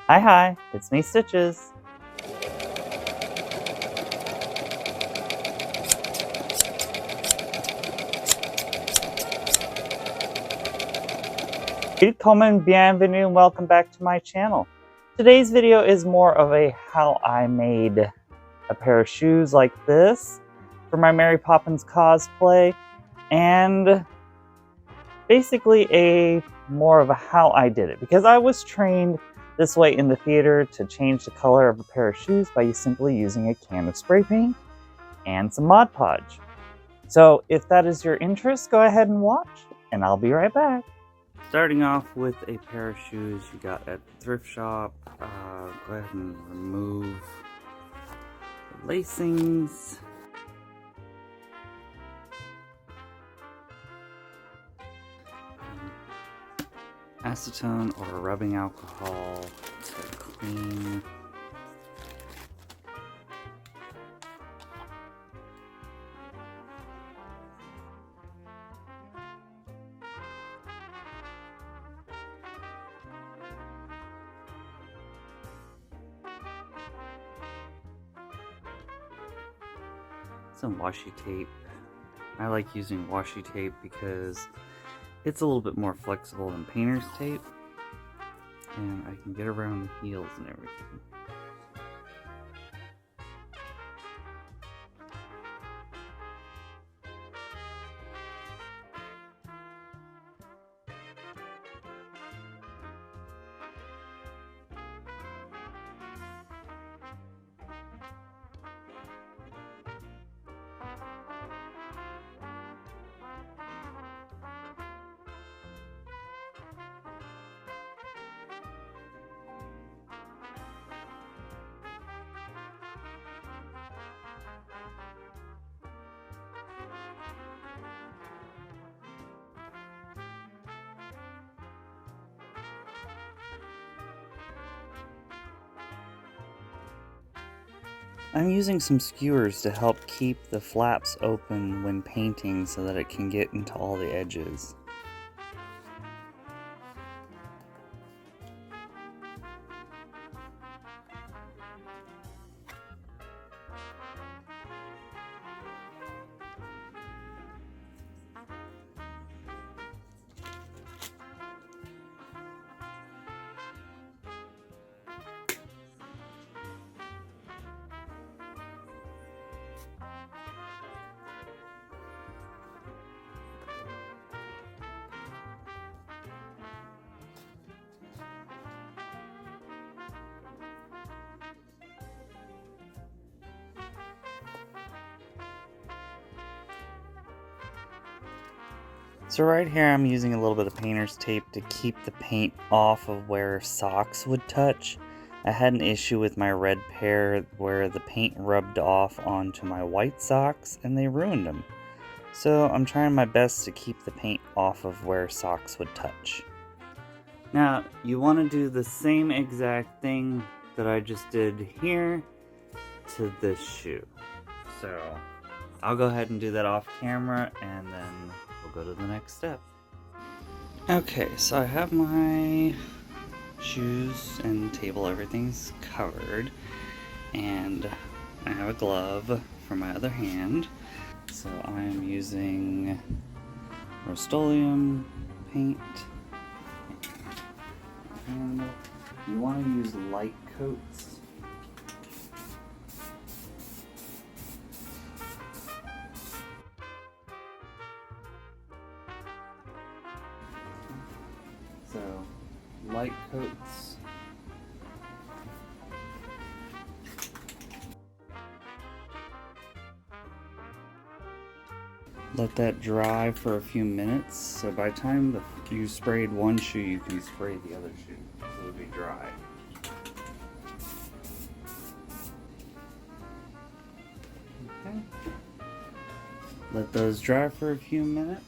Hi, it's me, Stitches. Willkommen, bienvenue, and welcome back to my channel. Today's video is more of a how I made a pair of shoes like this for my Mary Poppins cosplay, and basically a more of a how I did it, because I was trained this way in the theater to change the color of a pair of shoes by simply using a can of spray paint and some Mod Podge. So if that is your interest, go ahead and watch, and I'll be right back. Starting off with a pair of shoes you got at the thrift shop. Go ahead and remove the lacings. Acetone or rubbing alcohol to clean. Some washi tape. I like using washi tape because it's a little bit more flexible than painter's tape, and I can get around the heels and everything. I'm using some skewers to help keep the flaps open when painting so that it can get into all the edges. So right here I'm using a little bit of painter's tape to keep the paint off of where socks would touch. I had an issue with my red pair where the paint rubbed off onto my white socks and they ruined them. So I'm trying my best to keep the paint off of where socks would touch. Now you want to do the same exact thing that I just did here to this shoe. So I'll go ahead and do that off camera and then we'll go to the next step. Okay, so I have my shoes and table, everything's covered, and I have a glove for my other hand. So I am using Rust-Oleum paint, and you want to use light coats. So, light coats. Let that dry for a few minutes. So by the time you sprayed one shoe, you can spray the other shoe. So it'll be dry. Okay. Let those dry for a few minutes.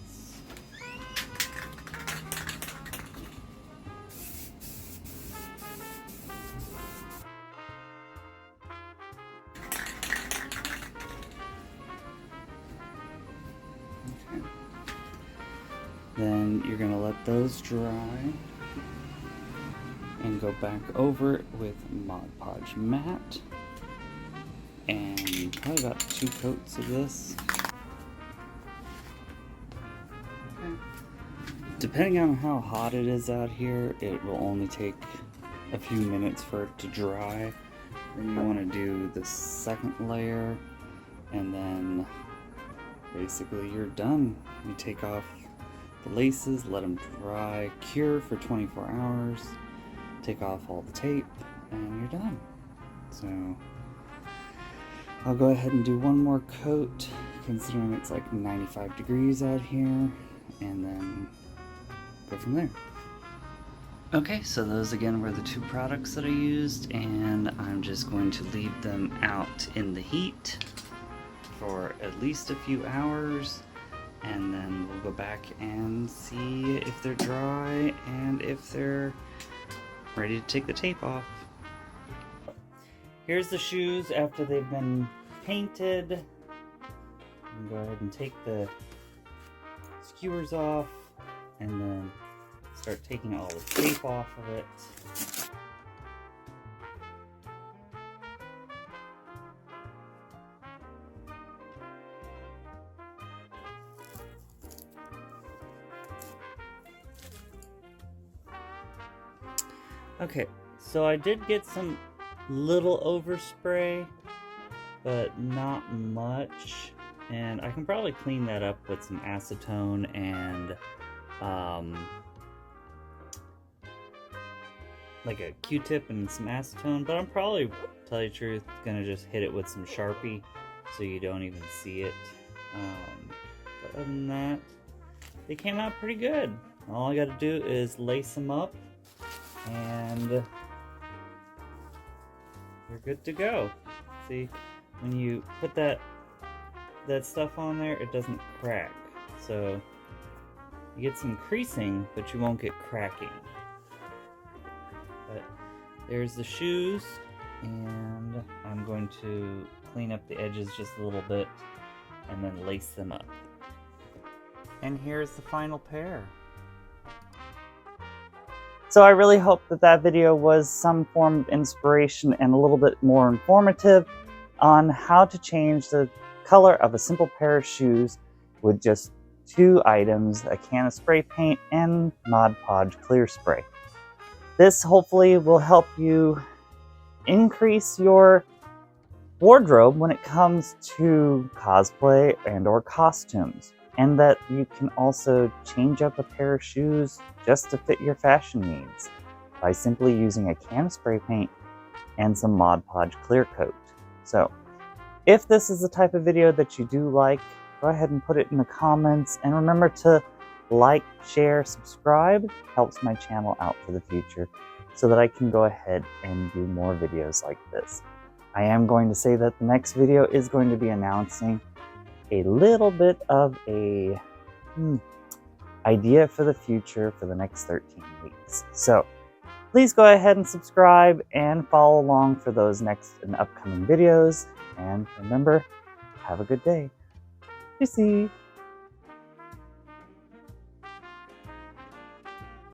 Then you're going to let those dry, and go back over it with Mod Podge Matte. And probably about 2 coats of this. Okay. Depending on how hot it is out here, it will only take a few minutes for it to dry. Then you want to do the second layer, and then basically you're done. You take off the laces, let them dry, cure for 24 hours, take off all the tape, and you're done. So I'll go ahead and do one more coat, considering it's like 95 degrees out here, and then go from there. Okay, so those again were the 2 products that I used, and I'm just going to leave them out in the heat for at least a few hours, and then we'll go back and see if they're dry and if they're ready to take the tape off. Here's the shoes after they've been painted. And go ahead and take the skewers off, and then start taking all the tape off of it. Okay, so I did get some little overspray, but not much, and I can probably clean that up with some acetone and like a Q-tip and some acetone, but I'm probably, to tell you the truth, gonna just hit it with some Sharpie so you don't even see it. But other than that, they came out pretty good. All I gotta do is lace them up, and you're good to go. See, when you put that stuff on there, it doesn't crack. So you get some creasing, but you won't get cracking. But there's the shoes, and I'm going to clean up the edges just a little bit and then lace them up. And here's the final pair. So I really hope that that video was some form of inspiration and a little bit more informative on how to change the color of a simple pair of shoes with just 2 items, a can of spray paint and Mod Podge clear spray. This hopefully will help you increase your wardrobe when it comes to cosplay and or costumes, and that you can also change up a pair of shoes just to fit your fashion needs by simply using a can of spray paint and some Mod Podge clear coat. So if this is the type of video that you do like, go ahead and put it in the comments, and remember to like, share, subscribe. Helps my channel out for the future so that I can go ahead and do more videos like this. I am going to say that the next video is going to be announcing a little bit of a idea for the future for the next 13 weeks. So please go ahead and subscribe and follow along for those next and upcoming videos. And remember, have a good day. Peace.